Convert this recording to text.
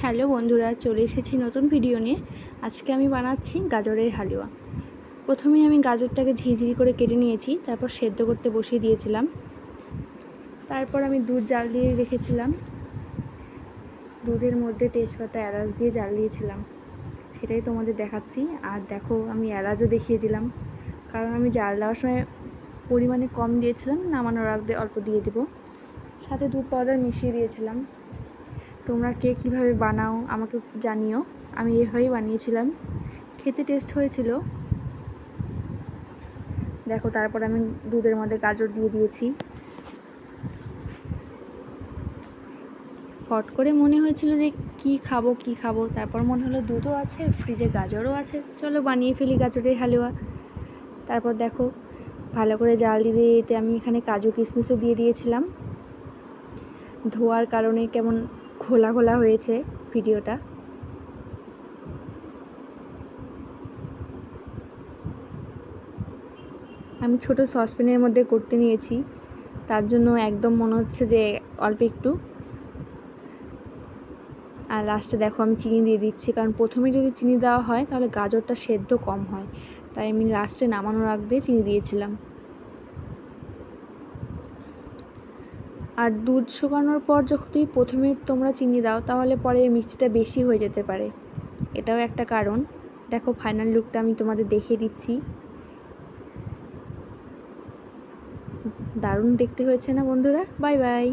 Hello বন্ধুরা, চলে এসেছি নতুন ভিডিও নিয়ে। আজকে আমি বানাচ্ছি গাজরের হালুয়া। প্রথমেই আমি গাজরটাকে ঝিরিঝিরি করে কেটে নিয়েছি, তারপর সেদ্ধ করতে বসিয়ে দিয়েছিলাম। তারপর আমি দুধ জাল দিয়ে রেখেছিলাম, দুধের মধ্যে তেজপাতা এলাচ দিয়ে জাল দিয়েছিলাম, সেটাই তোমাদের দেখাচ্ছি। আর দেখো, আমি এলাচও দেখিয়ে দিলাম, কারণ আমি জাল দেওয়ার সময় পরিমাণে কম দিয়েছিলাম, নামানোর আগে অল্প দিয়ে দেবো। সাথে দুধ পাউডার মিশিয়ে দিয়েছিলাম। তোমরা কে কীভাবে বানাও আমাকে জানিও, আমি এভাবেই বানিয়েছিলাম, খেতে টেস্ট হয়েছিল। দেখো, তারপর আমি দুধের মধ্যে গাজর দিয়ে দিয়েছি। ফট করে মনে হয়েছিল যে কি খাবো, তারপর মনে হলো দুধও আছে, ফ্রিজে গাজরও আছে, চলো বানিয়ে ফেলি গাজরের হালুয়া। তারপর দেখো, ভালো করে জাল দিয়ে এতে আমি এখানে কাজু কিশমিশও দিয়ে দিয়েছিলাম। ধোয়ার কারণে কেমন ঘোলা ঘোলা হয়েছে ভিডিওটা। আমি ছোট সসপ্যানের মধ্যে করতে নিয়েছি, তার জন্য একদম মনে হচ্ছে যে অল্প একটু। আর লাস্টে দেখো আমি চিনি দিয়ে দিচ্ছি, কারণ প্রথমে যদি চিনি দেওয়া হয় তাহলে গাজরটা সেদ্ধ কম হয়, তাই আমি লাস্টে নামানোর আগ দিয়ে চিনি দিয়েছিলাম। আর দুধ শুকানোর পর যদি প্রথমে তোমরা চিনি দাও তাহলে পরে মিষ্টিটা বেশি হয়ে যেতে পারে, এটাও একটা কারণ। দেখো, ফাইনাল লুকটা আমি তোমাদের দেখিয়ে দিচ্ছি। দারুণ দেখতে হয়েছে না বন্ধুরা? Bye bye.